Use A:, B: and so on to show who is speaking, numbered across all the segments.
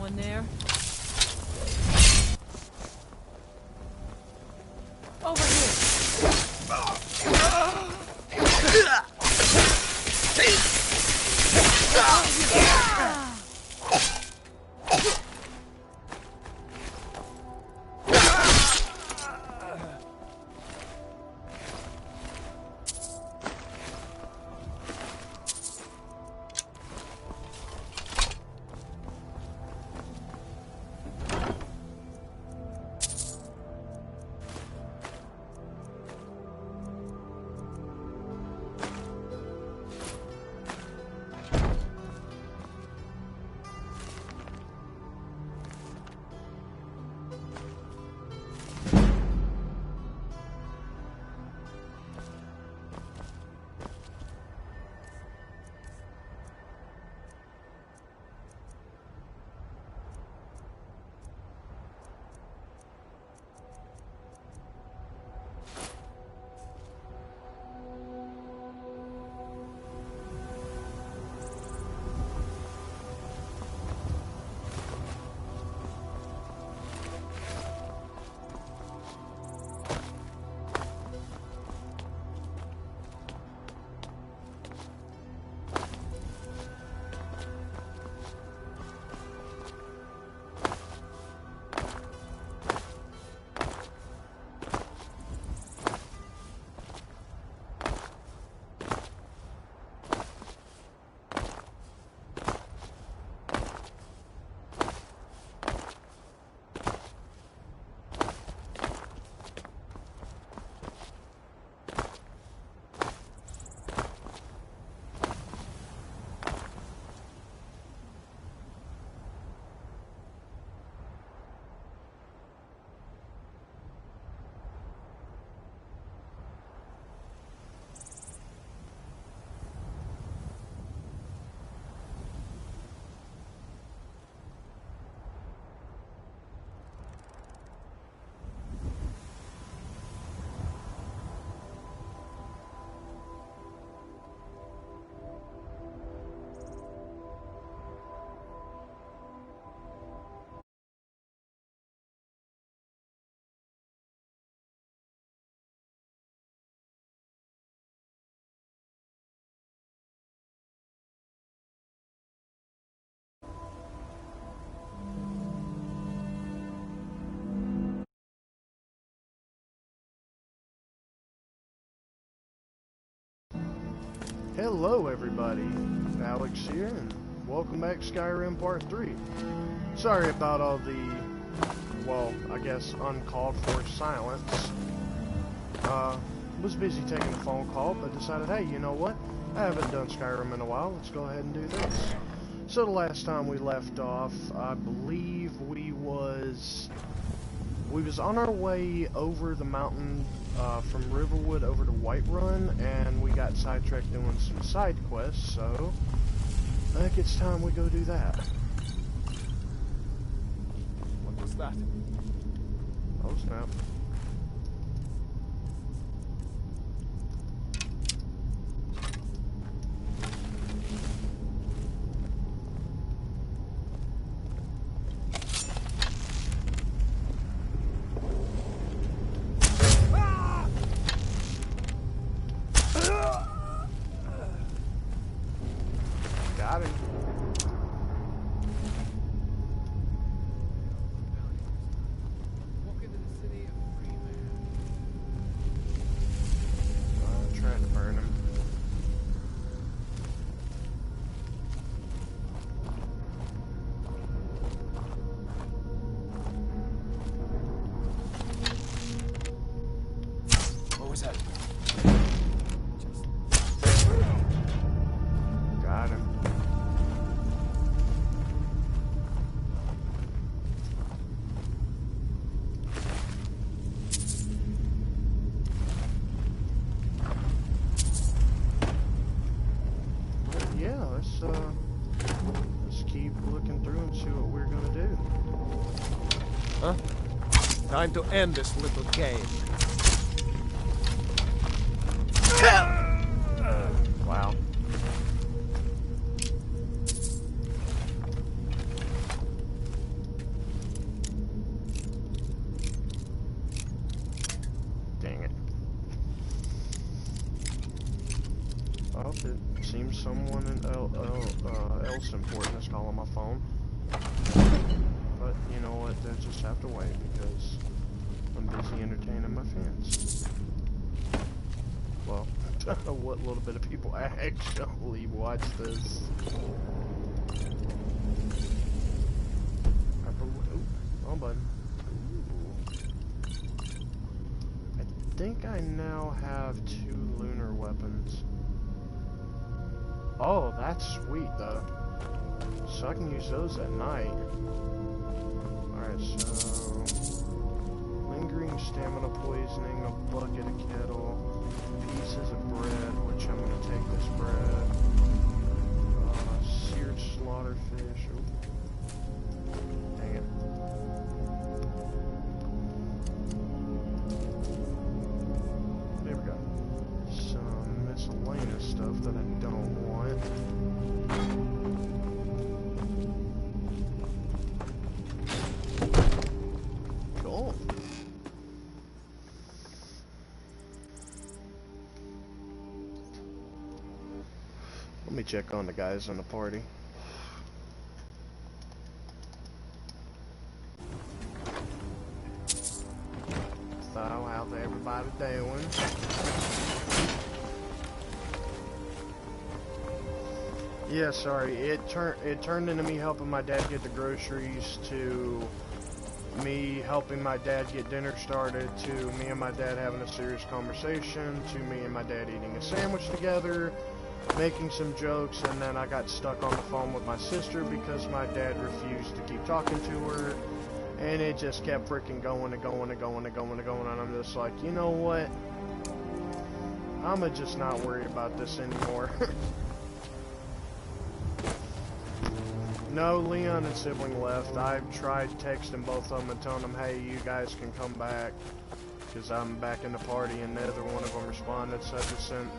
A: Anyone there? Over here.
B: Hello everybody, Alex here, and welcome back to Skyrim Part 3. Sorry about all the, well, I guess uncalled for silence. Was busy taking a phone call, but decided, hey, you know what? I haven't done Skyrim in a while, let's go ahead and do this. So the last time we left off, I believe we was on our way over the mountain from Riverwood over to Whiterun, and we got sidetracked doing some side quests, so I think it's time we go do that.
C: What was that?
B: Oh snap. Got him.
C: Walk into the city of free man.
B: I'm trying to burn him.
C: What was that?
B: Got him. Yeah, let's keep looking through and see what we're gonna do.
C: Huh? Time to end this little game.
B: Wow. someone else important is calling my phone. But you know what? They'll just have to wait because I'm busy entertaining my fans. Well, what little bit of people actually watch this. Oh, button. I think I now have 2 lunar weapons. Oh, that's sweet though. So I can use those at night. Alright, so lingering stamina poisoning, a bucket of kettle, pieces of bread, which I'm gonna take this bread. Seared slaughterfish. Oh. Dang it. There we go. Some miscellaneous stuff that I don't want. Cool. Let me check on the guys in the party. So, how's everybody doing? Yeah, sorry. It turned into me helping my dad get the groceries, to me helping my dad get dinner started, to me and my dad having a serious conversation, to me and my dad eating a sandwich together, making some jokes, and then I got stuck on the phone with my sister because my dad refused to keep talking to her, and it just kept freaking going and going and going and going and going, and I'm just like, you know what? I'ma just not worry about this anymore. No, Leon and sibling left. I've tried texting both of them and telling them, hey, you guys can come back, because I'm back in the party, and neither one of them responded, so I just sent...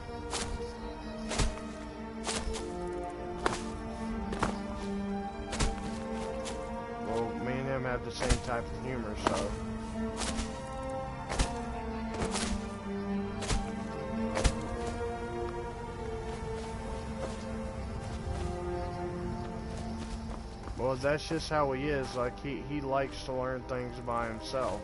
B: Well, me and him have the same type of humor, so... Well, that's just how he is. Like, he likes to learn things by himself.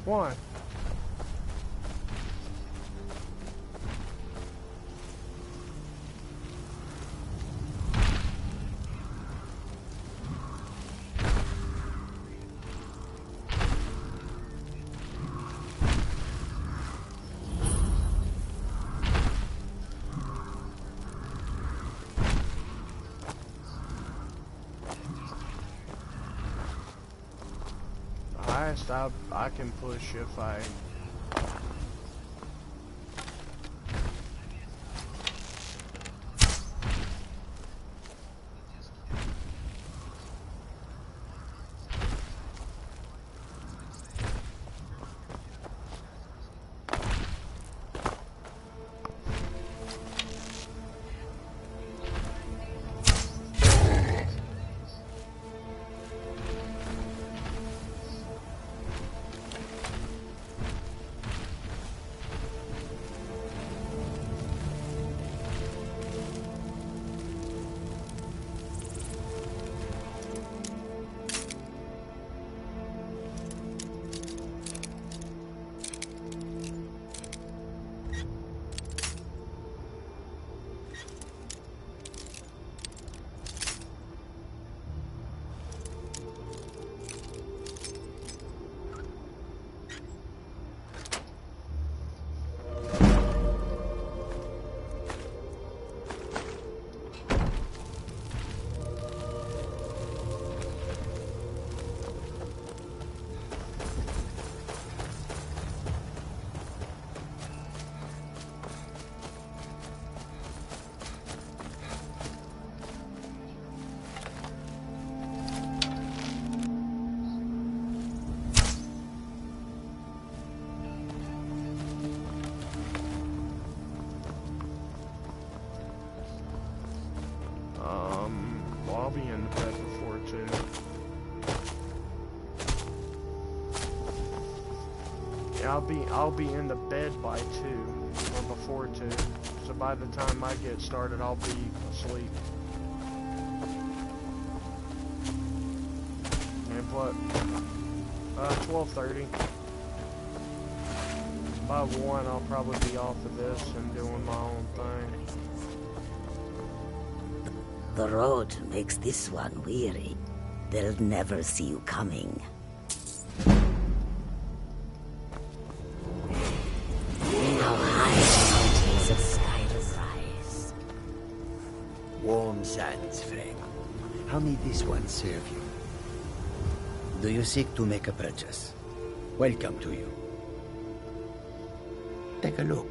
B: Why? I can push if I... I'll be in the bed by 2 or before 2. So by the time I get started, I'll be asleep. And what? 12:30. By 1, I'll probably be off of this and doing my own thing.
A: The road makes this one weary. They'll never see you coming. Now high mountains of Skyrim rise.
D: Warm sands, friend. How may this one serve you? Do you seek to make a purchase? Welcome to you. Take a look.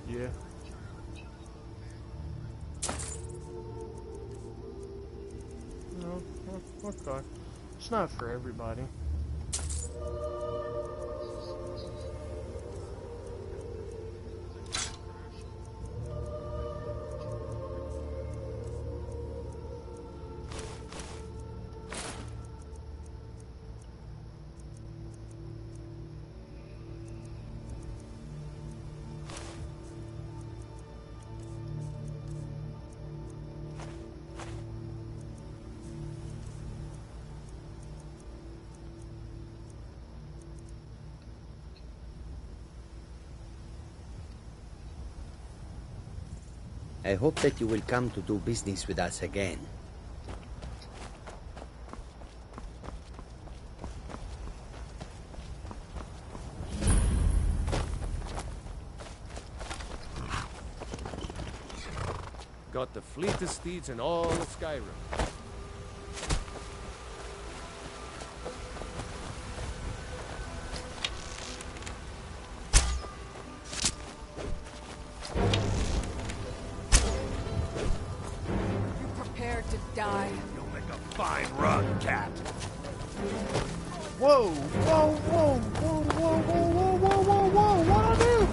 B: Yeah. No, okay. It's not for everybody.
D: I hope that you will come to do business with us again.
C: Got the fleetest steeds in all of Skyrim.
E: Die.
C: You'll make a fine rug, cat.
B: Whoa! Whoa! Whoa! Whoa! Whoa! Whoa! Whoa! Whoa! Whoa! What'd I do?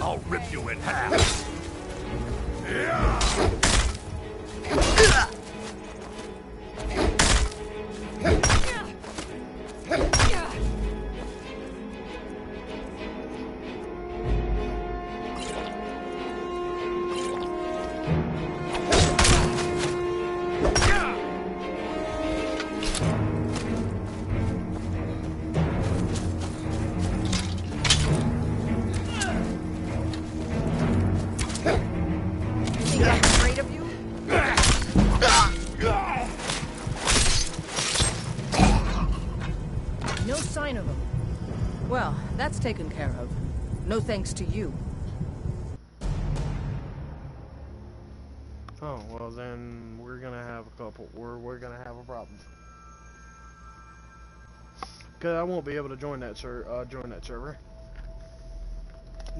C: I'll rip you in half.
E: Well, that's taken care of. No thanks to you.
B: Oh, well then we're gonna have a couple. We're gonna have a problem. Cause I won't be able to join that server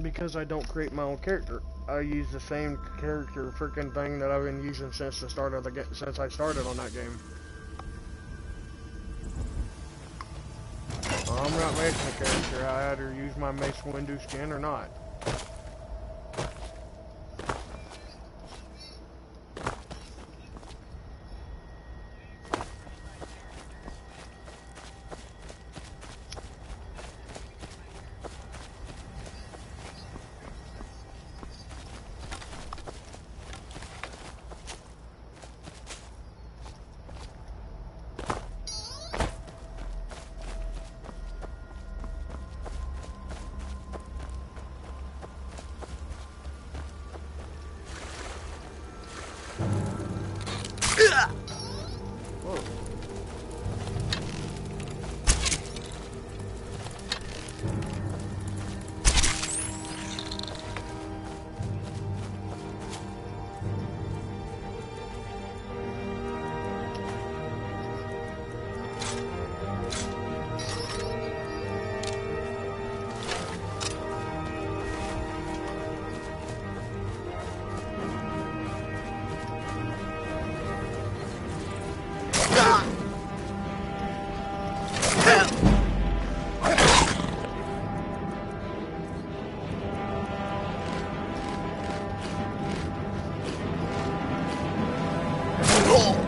B: because I don't create my own character. I use the same character freaking thing that I've been using since the start of the since I started on that game. I'm not making a character. I either use my Mace Windu skin or not. Whoa.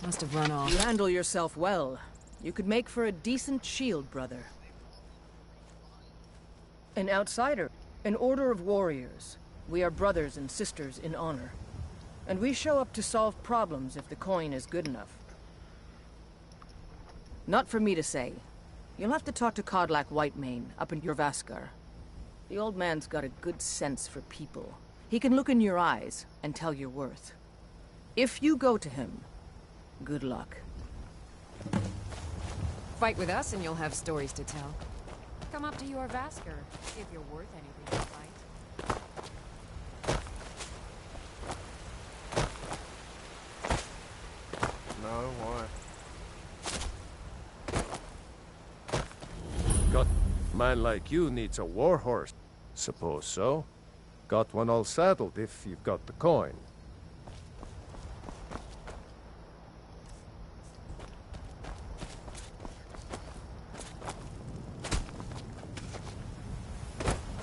F: Must have run off.
E: You handle yourself well. You could make for a decent shield, brother. An outsider. An order of warriors. We are brothers and sisters in honor. And we show up to solve problems if the coin is good enough. Not for me to say. You'll have to talk to Kodlak Whitemane up in Jorvaskar. The old man's got a good sense for people. He can look in your eyes and tell your worth. If you go to him, good luck.
F: Fight with us and you'll have stories to tell. Come up to Jorvaskar if you're worth anything to fight.
B: No, why?
C: God, man like you needs a war horse. Suppose so. Got one all saddled if you've got the coin.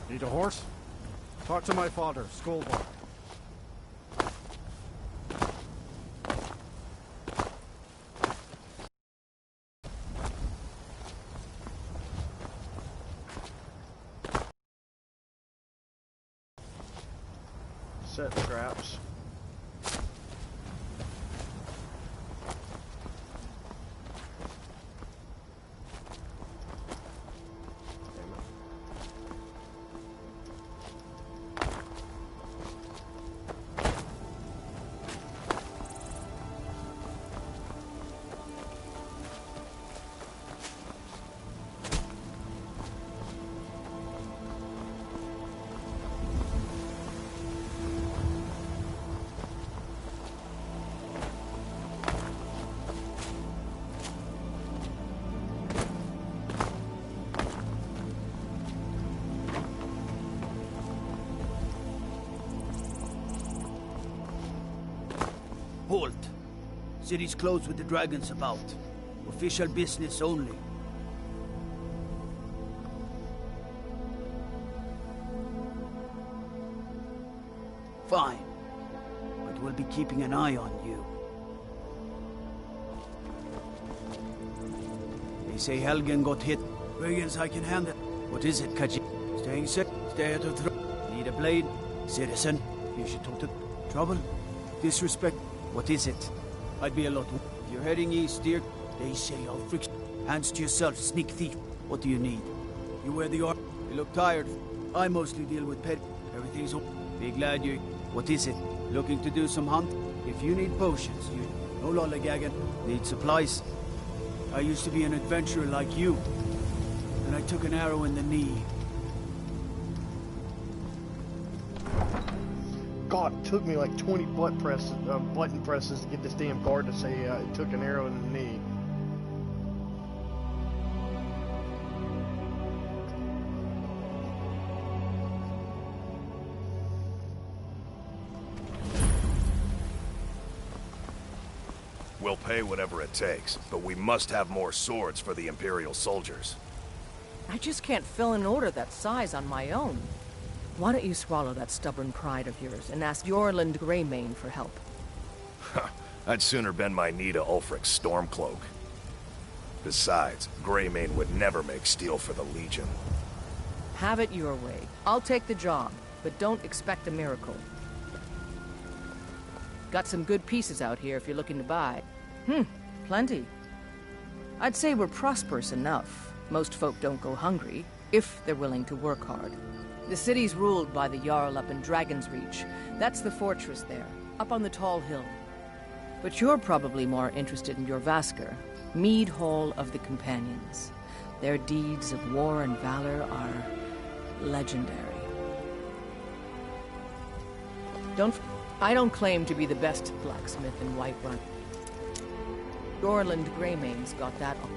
G: Need a horse? Talk to my father, Skullbar.
B: Set traps.
H: Halt. City's closed with the dragons about. Official business only. Fine. But we'll be keeping an eye on you. They say Helgen got hit. Dragons I can handle. What is it, Kaji? Staying sick? Stay out of trouble. Need a blade? Citizen? You should talk to... Trouble? Disrespect? What is it? I'd be a lot... If you're heading east, dear, they say I'll fix... Hands to yourself, sneak thief. What do you need? You wear the armor. You look tired. I mostly deal with pet... Everything's... Be glad you... What is it? Looking to do some hunt? If you need potions, you... No lollygagging. Need supplies? I used to be an adventurer like you. Then I took an arrow in the knee.
B: God, it took me like 20 button presses to get this damn card to say it took an arrow in the knee.
I: We'll pay whatever it takes, but we must have more swords for the Imperial soldiers.
E: I just can't fill an order that size on my own. Why don't you swallow that stubborn pride of yours and ask Yorland Greymane for help?
I: I'd sooner bend my knee to Ulfric's Stormcloak. Besides, Greymane would never make steel for the Legion.
E: Have it your way. I'll take the job, but don't expect a miracle. Got some good pieces out here if you're looking to buy. Plenty. I'd say we're prosperous enough. Most folk don't go hungry, if they're willing to work hard. The city's ruled by the Jarl up in Dragon's Reach. That's the fortress there, up on the tall hill. But you're probably more interested in your Vasker, Mead Hall of the Companions. Their deeds of war and valor are legendary. I don't claim to be the best blacksmith in Whiterun. Yorland Greymane's got that on.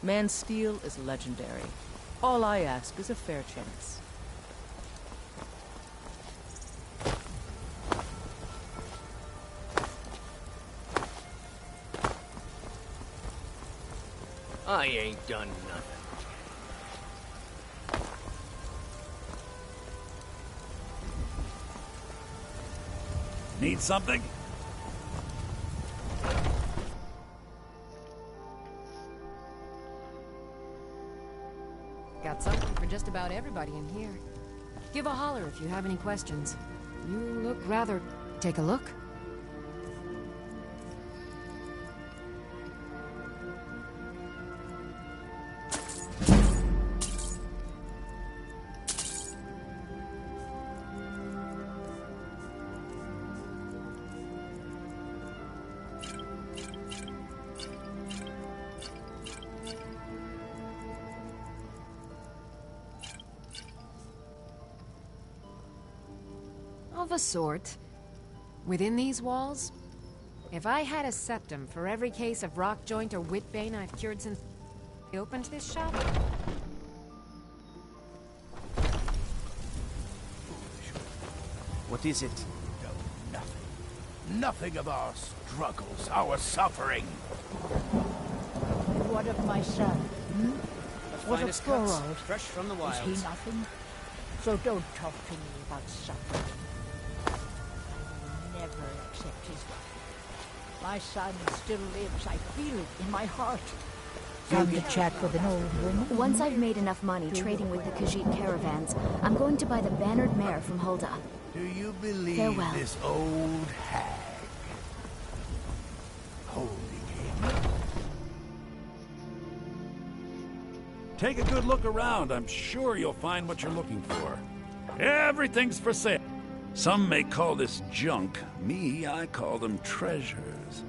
E: Man's steel is legendary. All I ask is a fair chance.
H: I ain't done nothing. Need something?
F: Got something for just about everybody in here. Give a holler if you have any questions. You look rather... Take a look. Of a sort. Within these walls, if I had a septum for every case of rock joint or whitbane I've cured since I opened this shop...
H: What is it?
D: No, nothing. Nothing of our struggles, our suffering.
J: And what of my son? What of Thorald?
H: Fresh from the
J: Is
H: wilds.
J: he nothing? So don't talk to me about suffering. I'll never accept his life. My son still lives. I feel it in my heart. Time to chat with an old woman.
K: Once I've made enough money trading with the Khajiit caravans, I'm going to buy the bannered mare from Hulda.
D: Do you believe
K: Farewell.
D: this old hag? Holding him.
L: Take a good look around. I'm sure you'll find what you're looking for. Everything's for sale. Some may call this junk. Me, I call them treasures.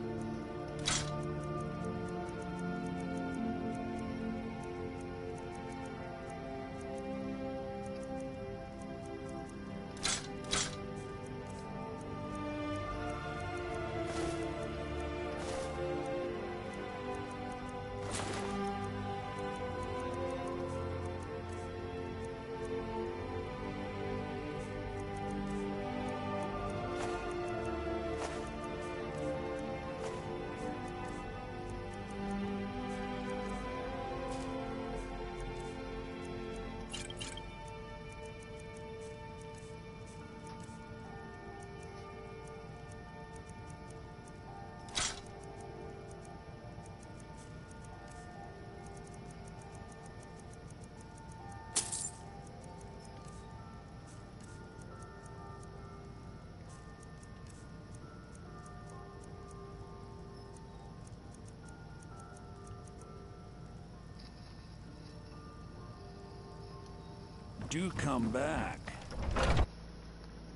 L: Do come back.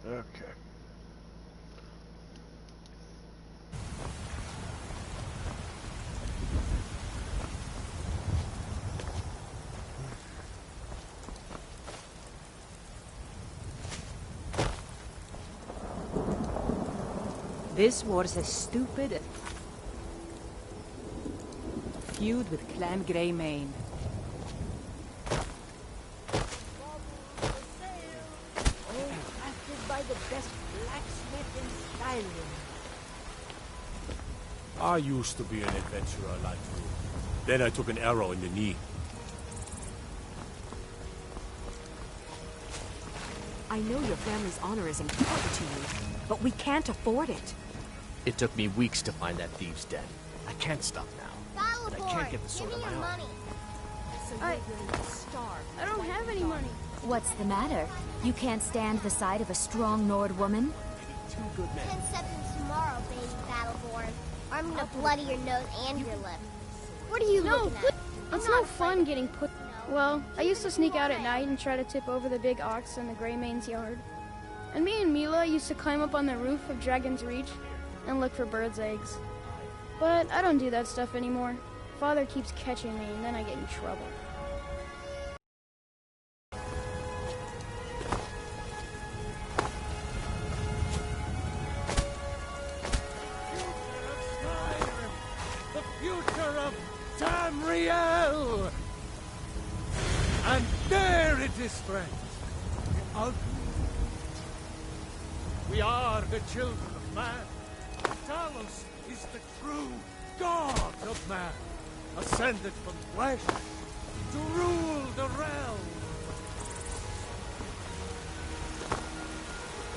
B: Okay.
E: This was a stupid feud with Clan Greymane.
J: By the best blacksmith in Skyrim.
C: I used to be an adventurer like you. Then I took an arrow in the knee.
F: I know your family's honor is important to you, but we can't afford it.
M: It took me weeks to find that thieves' den. I can't stop now. But I can't get the sword on my own.
K: I don't have any money. What's the matter? You can't stand the sight of a strong Nord woman?
M: Two good men.
N: 10 seconds tomorrow, baby Battleborn. I'm gonna bloody your nose and your lip. What are you looking at?
O: It's no fun getting put... Well, I used to sneak out at night and try to tip over the big ox in the Greymane's yard. And me and Mila used to climb up on the roof of Dragon's Reach and look for birds' eggs. But I don't do that stuff anymore. Father keeps catching me and then I get in trouble.
C: The future of Tamriel! And there it is, friends. The ugly. We are the children of man. Talos is the true god of man, ascended from flesh to rule the realm.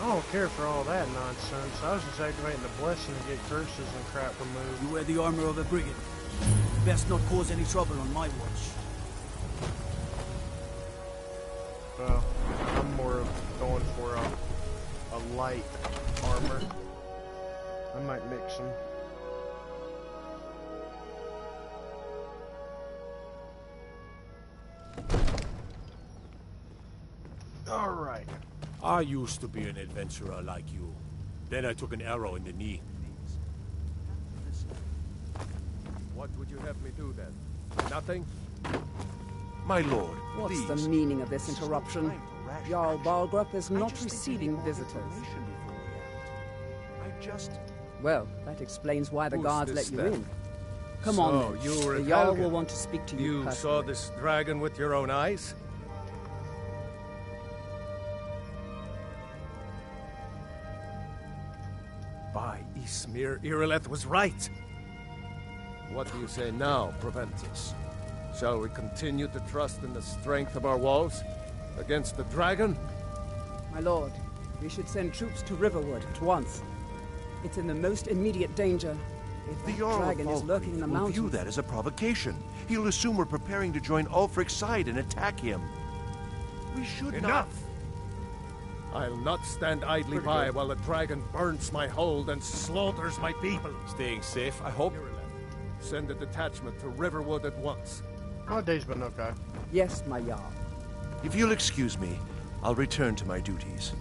B: I don't care for all that nonsense. I was just activating the blessing to get curses and crap removed.
H: You wear the armor of a brigand. Best not cause any trouble on my watch.
B: Well, I'm more of going for a light armor. I might mix them. Alright.
C: I used to be an adventurer like you. Then I took an arrow in the knee. What would you have me do then? Nothing?
I: My lord,
P: What's
I: please.
P: the meaning of this interruption? Jarl Balgrup is not receiving visitors. Well, that explains why the
C: Who's
P: guards
C: this,
P: let you
C: then?
P: in. Come
C: So,
P: on, then.
C: you were
P: The
C: at
P: Jarl
C: Helgen.
P: will want to speak to you
C: You
P: personally.
C: saw this dragon with your own eyes? By Ysmir, Irileth was right. What do you say now, Proventus? Shall we continue to trust in the strength of our walls against the dragon?
P: My lord, we should send troops to Riverwood at once. It's in the most immediate danger. If
Q: The
P: that
Q: Jarl
P: dragon is
Q: of
P: lurking in the
Q: will
P: mountains...
Q: view that as a provocation. He'll assume we're preparing to join Ulfric's side and attack him. We should
C: Enough! I'll not stand idly
Q: Pretty
C: by
Q: good.
C: while the dragon burns my hold and slaughters my people.
G: Staying safe, I hope.
C: Send a detachment to Riverwood at once.
B: My day's been okay.
P: Yes, my Jarl.
Q: If you'll excuse me, I'll return to my duties.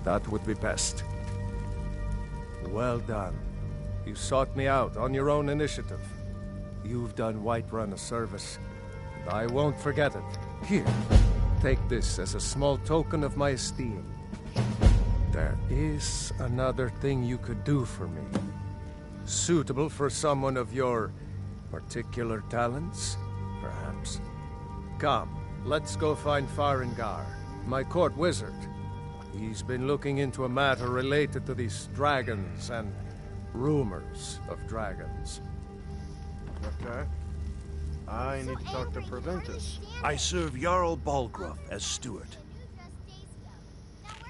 C: That would be best. Well done. You sought me out on your own initiative. You've done Whiterun a service, and I won't forget it. Here, take this as a small token of my esteem. There is another thing you could do for me. Suitable for someone of your particular talents, perhaps. Come, let's go find Farengar, my court wizard. He's been looking into a matter related to these dragons and rumors of dragons.
B: Okay. I need to talk to Proventus.
Q: I serve Jarl Balgrup as steward.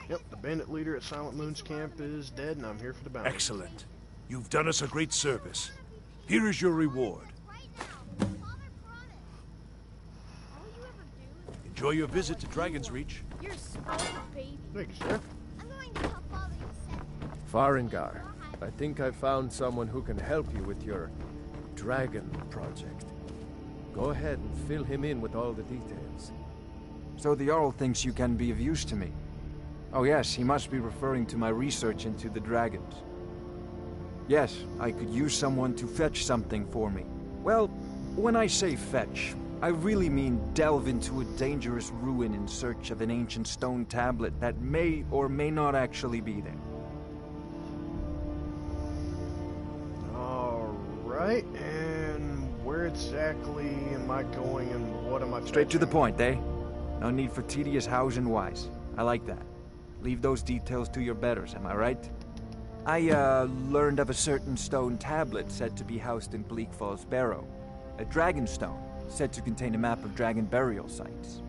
B: Yep, the bandit leader at Silent Moon's camp is dead, and I'm here for the bounty.
Q: Excellent. You've done us a great service. Here is your reward. Enjoy your visit to Dragon's Reach.
O: You're a spoiled baby.
B: Thank you, sir.
C: Farengar, I think I found someone who can help you with your dragon project. Go ahead and fill him in with all the details.
R: So the Jarl thinks you can be of use to me. Oh yes, he must be referring to my research into the dragons. Yes, I could use someone to fetch something for me. Well, when I say fetch, I really mean delve into a dangerous ruin in search of an ancient stone tablet that may or may not actually be there.
B: Alright, and where exactly am I going and what am I
R: Straight to the
B: fetching?
R: point, eh? No need for tedious hows and whys. I like that. Leave those details to your betters, am I right? I, learned of a certain stone tablet said to be housed in Bleak Falls Barrow. A dragon stone, said to contain a map of dragon burial sites.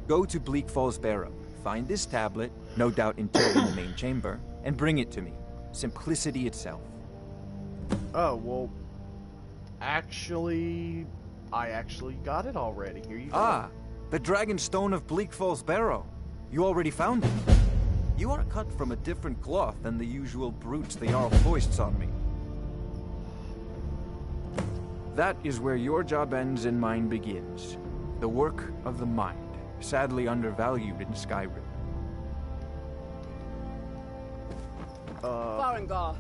R: Go to Bleak Falls Barrow, find this tablet, no doubt interred in the main chamber, and bring it to me. Simplicity itself.
B: Oh, well, actually, I actually got it already. Here you go.
R: Ah, the dragon stone of Bleak Falls Barrow. You already found it. You are cut from a different cloth than the usual brutes the Jarl foists on me. That is where your job ends and mine begins. The work of the mind, sadly undervalued in Skyrim.
P: Farengar.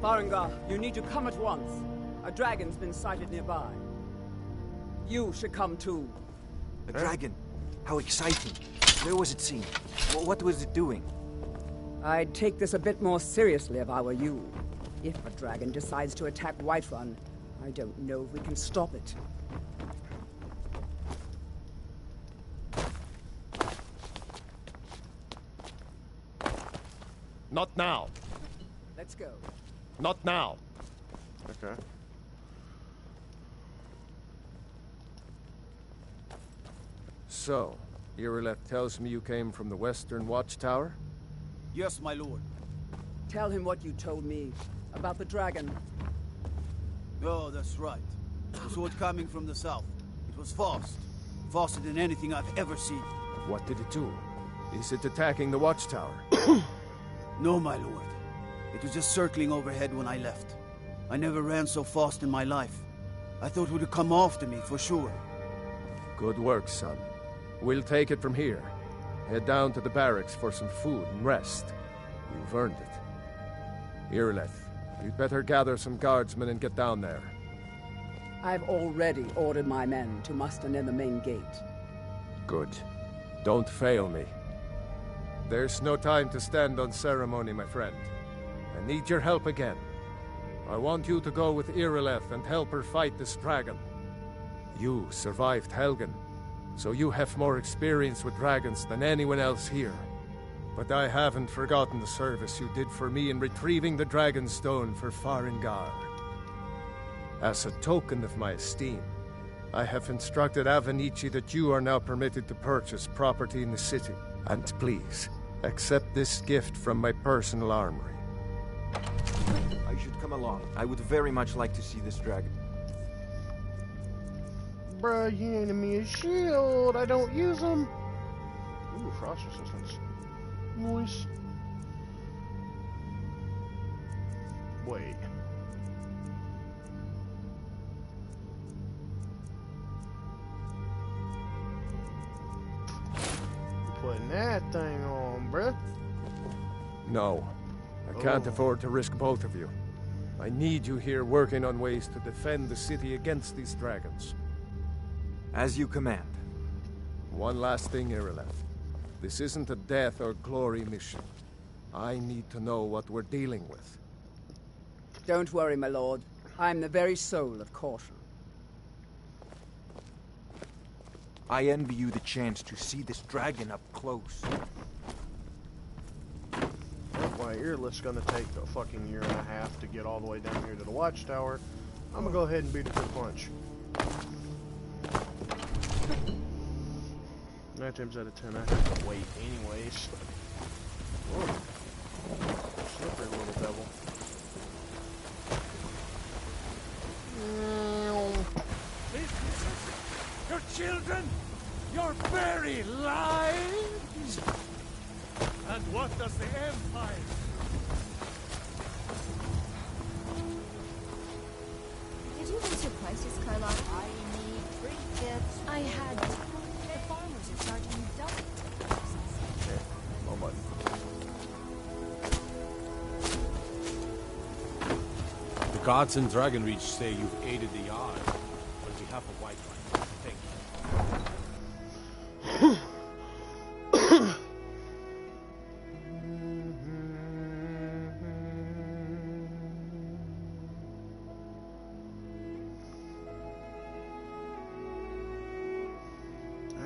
P: Farengar, you need to come at once. A dragon's been sighted nearby. You should come too.
R: A dragon? How exciting. Where was it seen? What was it doing?
P: I'd take this a bit more seriously if I were you. If a dragon decides to attack Whiterun, I don't know if we can stop it.
C: Not now.
P: Let's go.
C: Not now.
B: Okay.
C: So, Irileth tells me you came from the Western Watchtower?
H: Yes, my lord.
P: Tell him what you told me about the dragon.
H: Oh, that's right. I saw it coming from the south. It was fast. Faster than anything I've ever seen.
C: What did it do? Is it attacking the Watchtower?
H: No, my lord. It was just circling overhead when I left. I never ran so fast in my life. I thought it would come after me, for sure.
C: Good work, son. We'll take it from here. Head down to the barracks for some food and rest. You've earned it. Irileth, You'd better gather some guardsmen and get down there.
P: I've already ordered my men to muster near the main gate.
C: Good. Don't fail me. There's no time to stand on ceremony, my friend. I need your help again. I want you to go with Irileth and help her fight this dragon. You survived Helgen, so you have more experience with dragons than anyone else here. But I haven't forgotten the service you did for me in retrieving the Dragon Stone for Farengar. As a token of my esteem, I have instructed Avenici that you are now permitted to purchase property in the city. And please, accept this gift from my personal armory.
R: I should come along. I would very much like to see this dragon.
B: Bruh, you handed me a shield. I don't use them. Ooh, frost resistance. Nice. Wait. Putting that thing on, bruh.
C: No. I can't afford to risk both of you. I need you here working on ways to defend the city against these dragons.
R: As you command.
C: One last thing, Irileth. This isn't a death or glory mission. I need to know what we're dealing with.
P: Don't worry, my lord. I'm the very soul of caution.
R: I envy you the chance to see this dragon up close.
B: Why, Irileth's gonna take a fucking year and a half to get all the way down here to the watchtower. I'm gonna go ahead and beat it to the punch. 9 times out of 10, I have to wait anyways. Whoa. Slippery little devil.
L: Your children, your very lives. And what does the Empire?
K: Did you raise your prices, Carlotta?
J: I need trinkets.
K: I had... The farmers are charging you double.
B: Okay, no button.
G: The guards in Dragonreach say you've aided the Yard on behalf of Whiterun. Thank you.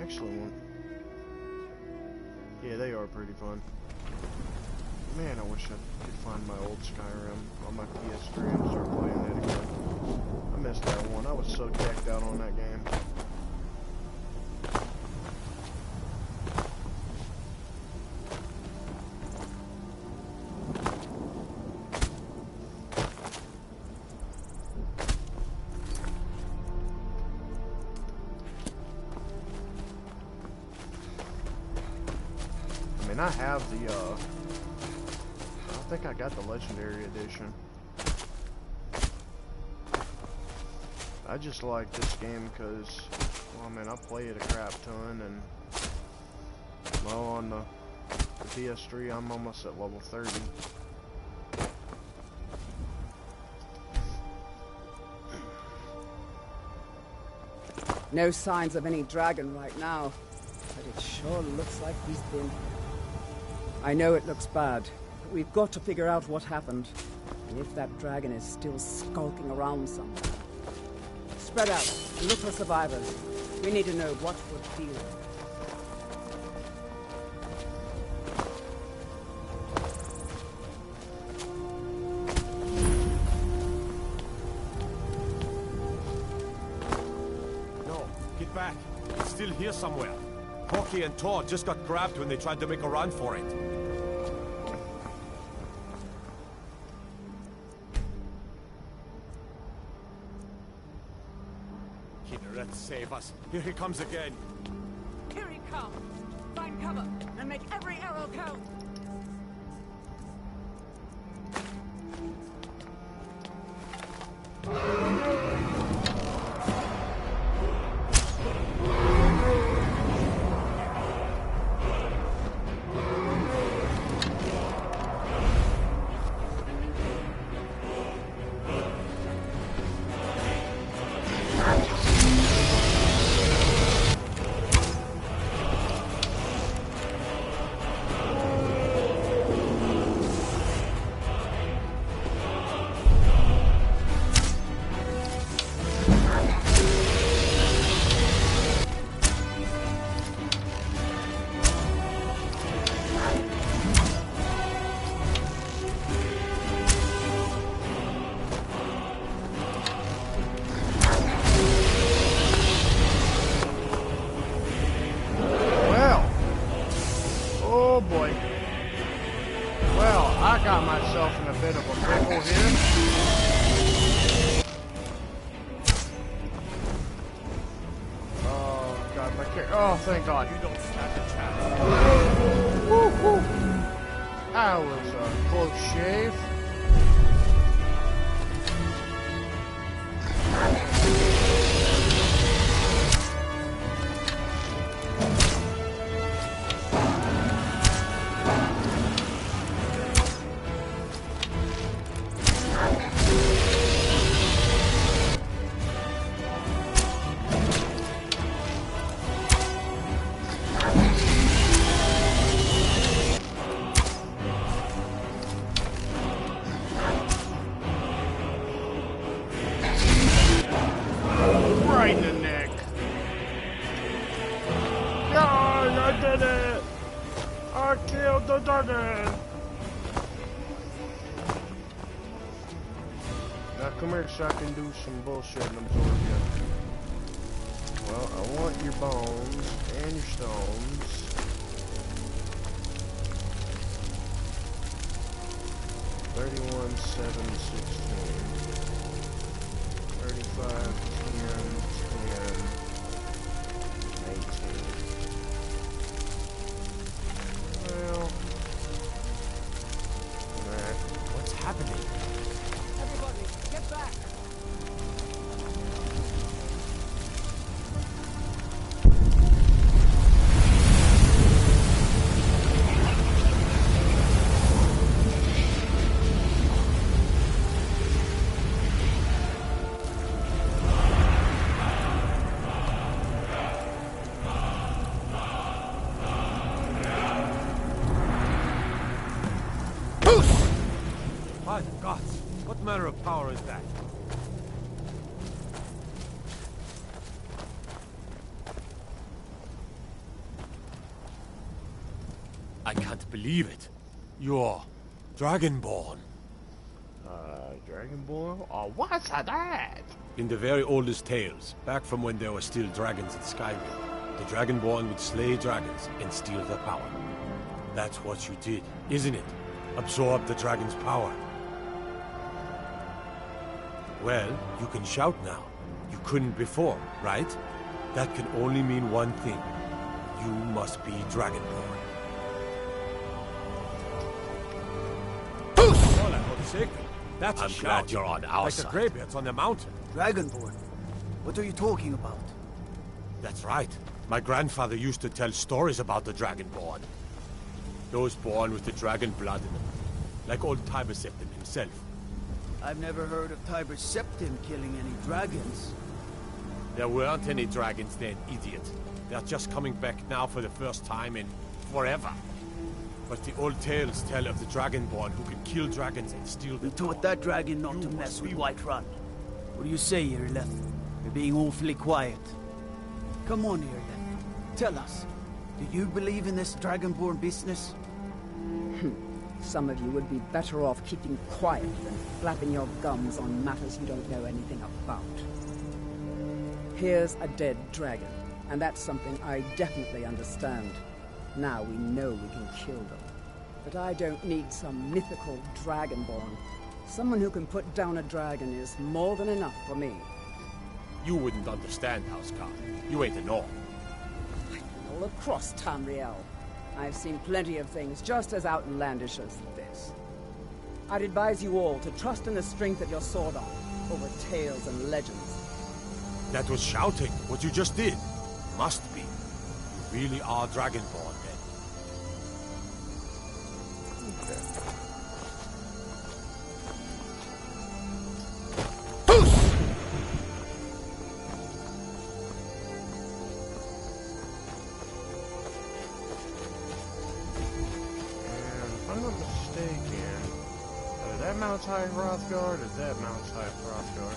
B: Excellent. Yeah, they are pretty fun. Man, I wish I could find my old Skyrim on my PS3 and start playing that again. I missed that one. I was so decked out on that game. I mean, I have the, I think I got the Legendary Edition. I just like this game because, well, I mean, I play it a crap ton, and, well, on the PS3, I'm almost at level 30.
P: No signs of any dragon right now, but it sure looks like he's been. I know it looks bad, but we've got to figure out what happened, and if that dragon is still skulking around somewhere. Spread out and look for survivors. We need to know what we're dealing with.
Q: No, get back. It's still here somewhere. Corky and Todd just got grabbed when they tried to make a run for it. Kinneret, save us. Here he comes again.
P: Here he comes! Find cover and make every arrow count!
B: bit of a pickle here. Oh, God, my car. Oh, thank God. You don't stand a chance. Woo, woo. That was a close shave. Right in the neck. God, I did it! I killed the dragon! Now come here so I can do some bullshit and absorb you. Well, I want your bones and your stones. $31,716. 35, 10, 10, 18. Well, nah.
G: What's happening?
R: Everybody, get back!
G: My gods, what manner of power is that? I can't believe it. You're Dragonborn.
B: Dragonborn? Oh, what's that?
G: In the very oldest tales, back from when there were still dragons in Skyrim, the Dragonborn would slay dragons and steal their power. That's what you did, isn't it? Absorb the dragon's power. Well, you can shout now. You couldn't before, right? That can only mean one thing. You must be Dragonborn. That's I'm glad you're on our side. Like the greybeards on the mountain.
H: Dragonborn? What are you talking about?
G: That's right. My grandfather used to tell stories about the Dragonborn. Those born with the dragon blood in them. Like old Tiber Septim himself.
H: I've never heard of Tiber Septim killing any dragons.
G: There weren't any dragons then, idiot. They're just coming back now for the first time in forever. But the old tales tell of the Dragonborn who can kill dragons and steal them.
H: We taught that dragon not to mess with Whiterun. What do you say, Irileth? You're being awfully quiet. Come on, Irileth. Tell us. Do you believe in this Dragonborn business?
P: Some of you would be better off keeping quiet than flapping your gums on matters you don't know anything about. Here's a dead dragon, and that's something I definitely understand. Now we know we can kill them. But I don't need some mythical Dragonborn. Someone who can put down a dragon is more than enough for me.
G: You wouldn't understand, Housecarl. You ain't a North.
P: All across Tamriel, I've seen plenty of things just as outlandish as this. I'd advise you all to trust in the strength of your sword arm over tales and legends.
G: That was shouting, what you just did. Must be. You really are Dragonborn, then.
B: Okay. Mount's High Hrothgar, or that Mount's High Hrothgar?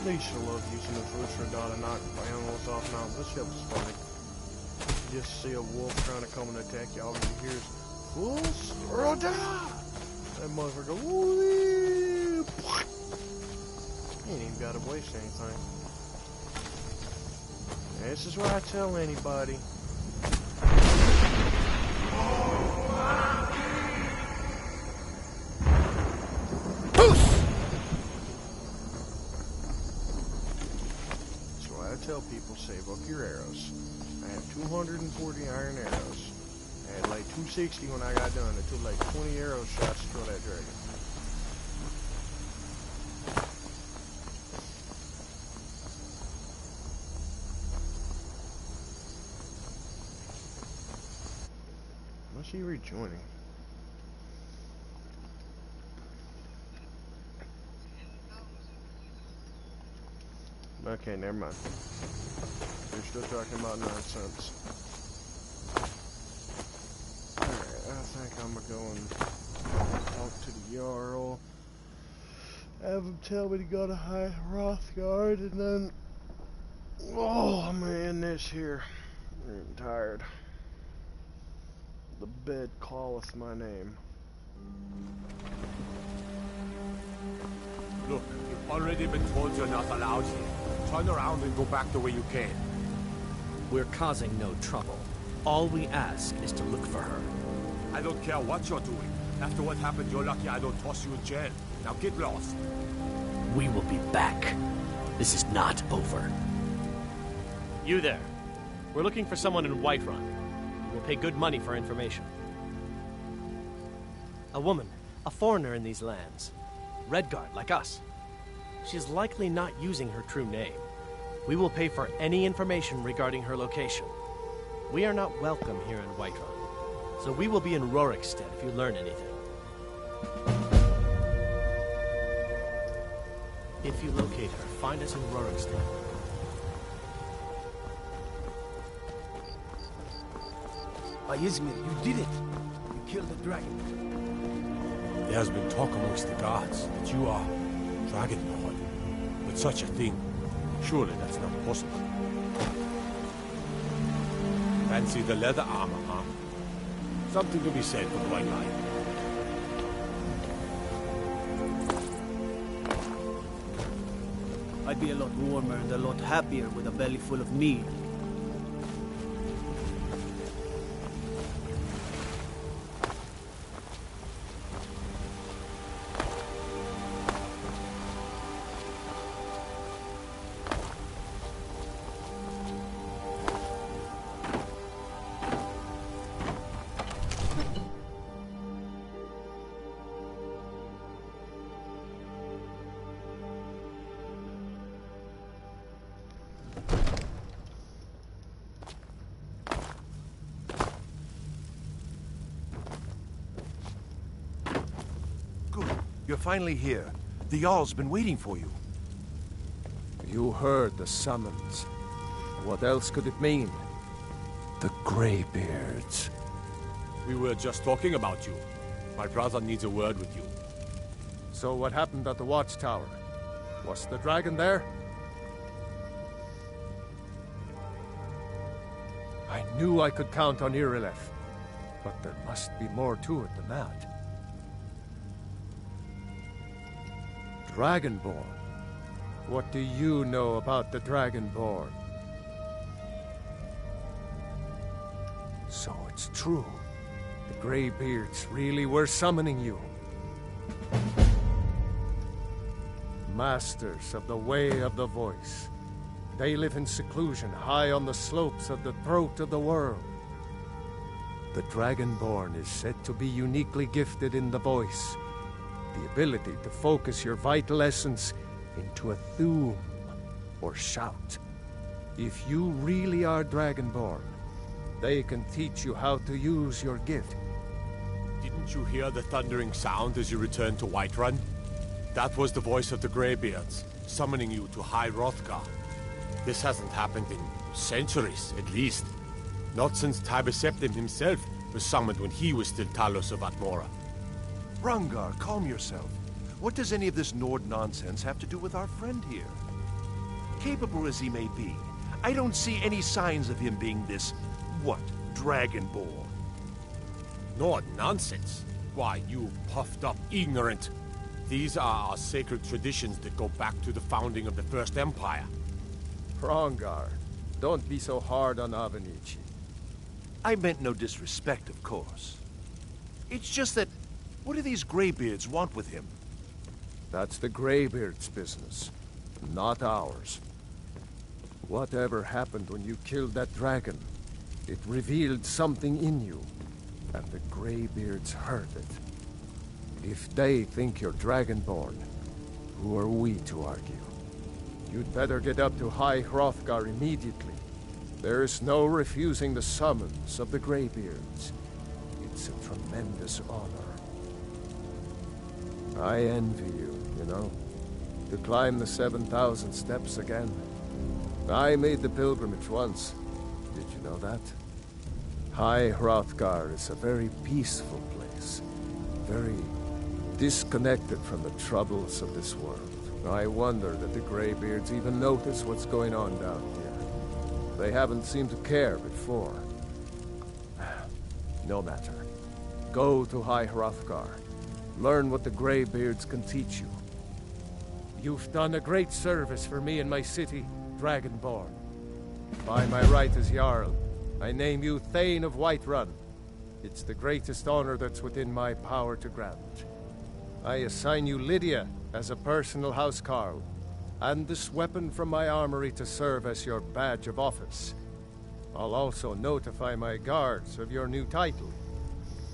B: Leisha loved using the Fruitshire to knock animals off mountain. This shit was funny. You just see a wolf trying to come and attack you, all you hear is, "Fools, or I'll die!" That motherfucker, woo! He ain't even gotta waste anything. This is what I tell anybody. That's why I tell people, save up your arrows. I have 240 iron arrows. I had like 260 when I got done. It took like 20 arrow shots to kill that dragon. What's he rejoining? Okay, never mind. You're still talking about nonsense. Alright, I think I'm gonna go and talk to the Jarl. Have him tell me to go to High Rothgard, and then... Oh, I'm gonna end this here. I'm tired. The bed calleth my name.
G: Look, you've already been told you're not allowed here. Turn around and go back the way you came.
M: We're causing no trouble. All we ask is to look for her.
G: I don't care what you're doing. After what happened, you're lucky I don't toss you in jail. Now get lost.
M: We will be back. This is not over. You there. We're looking for someone in Whiterun. We'll pay good money for information. A woman, a foreigner in these lands. Redguard, like us. She's likely not using her true name. We will pay for any information regarding her location. We are not welcome here in Whiterun, so we will be in Rorikstead if you learn anything. If you locate her, find us in Rorikstead.
H: Ysmir, you did it! You killed the dragon.
G: There has been talk amongst the gods that you are Dragonborn. But such a thing, surely that's not possible. Fancy the leather armor, huh? Something to be said for white light.
H: I'd be a lot warmer and a lot happier with a belly full of meat.
Q: You're finally here. The Jarl's been waiting for you.
C: You heard the summons. What else could it mean? The Greybeards.
G: We were just talking about you. My brother needs a word with you.
C: So what happened at the watchtower? Was the dragon there? I knew I could count on Irileth, but there must be more to it than that. Dragonborn? What do you know about the Dragonborn? So it's true. The Greybeards really were summoning you. Masters of the Way of the Voice. They live in seclusion high on the slopes of the throat of the world. The Dragonborn is said to be uniquely gifted in the voice. The ability to focus your vital essence into a thum, or shout. If you really are Dragonborn, they can teach you how to use your gift.
G: Didn't you hear the thundering sound as you returned to Whiterun? That was the voice of the Greybeards, summoning you to High Rothgar. This hasn't happened in centuries, at least. Not since Tiber Septim himself was summoned when he was still Talos of Atmora.
Q: Rangar, calm yourself. What does any of this Nord nonsense have to do with our friend here? Capable as he may be, I don't see any signs of him being this, Dragonborn?
G: Nord nonsense? Why, you puffed up ignorant. These are our sacred traditions that go back to the founding of the First Empire.
C: Rangar, Don't be so hard on Avenici.
Q: I meant no disrespect, of course. It's just that, what do these Greybeards want with him?
C: That's the Greybeards' business, not ours. Whatever happened when you killed that dragon, it revealed something in you, and the Greybeards heard it. If they think you're Dragonborn, who are we to argue? You'd better get up to High Hrothgar immediately. There's no refusing the summons of the Greybeards. It's a tremendous honor. I envy you, you know, to climb the 7,000 steps again. I made the pilgrimage once. Did you know that? High Hrothgar is a very peaceful place. Very disconnected from the troubles of this world. I wonder that the Greybeards even notice what's going on down here. They haven't seemed to care before. No matter. Go to High Hrothgar. Learn what the Greybeards can teach you. You've done a great service for me and my city, Dragonborn. By my right as Jarl, I name you Thane of Whiterun. It's the greatest honor that's within my power to grant. I assign you Lydia as a personal housecarl, and this weapon from my armory to serve as your badge of office. I'll also notify my guards of your new title.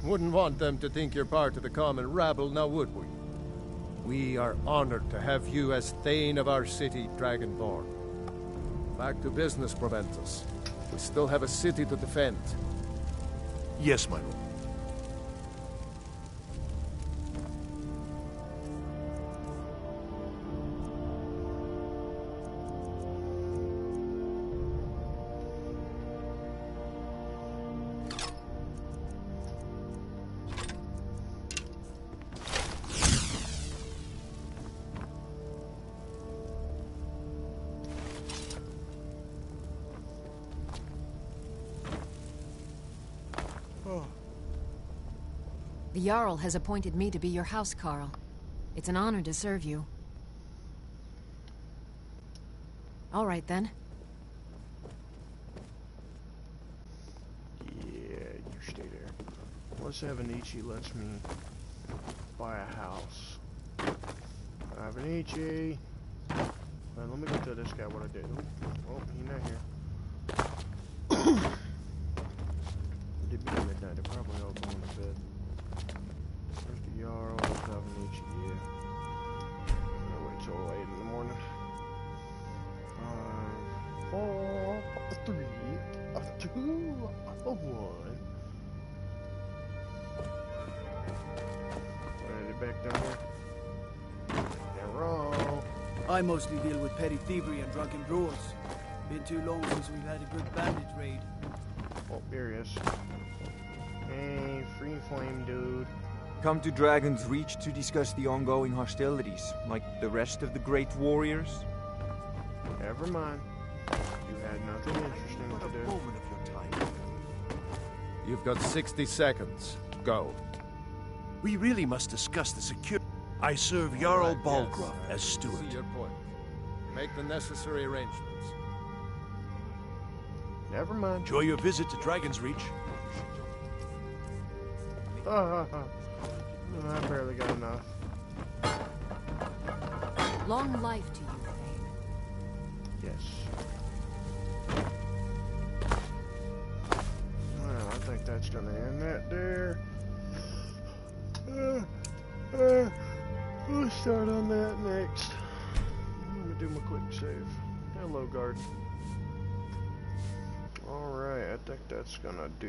C: Wouldn't want them to think you're part of the common rabble, now would we? We are honored to have you as Thane of our city, Dragonborn. Back to business, Proventus. We still have a city to defend.
Q: Yes, my lord.
F: The Jarl has appointed me to be your housecarl. It's an honor to serve you. All right, then.
B: Yeah, you stay there. Unless Avenici lets me buy a house. Avenici! Let me go tell this guy what I did. Oh, he's not here. It did be midnight. They're probably all going to bed. Where's the Jarl? Where's Avenici? Yeah. I'll wait till 8 in the morning. 5, 4, 3, 2, 1. Ready back down here? Yeah, roll.
H: I mostly deal with petty thievery and drunken brawls. Been too long since we've had a good bandit raid.
B: Oh, here he is. Hey, free flame, dude.
R: Come to Dragon's Reach to discuss the ongoing hostilities, like the rest of the great warriors?
B: Never mind. You had nothing interesting to do.
C: You've got 60 seconds. Go.
Q: We really must discuss the security. I serve Jarl Balgraf as steward.
C: See your point. Make the necessary arrangements.
B: Never mind.
Q: Enjoy your visit to Dragon's Reach.
B: I barely got enough.
F: Long life to you, Thane.
B: Yes. Well, I think that's gonna end that there. We'll start on that next. I'm gonna do my quick save. Hello, guard. Alright, I think that's gonna do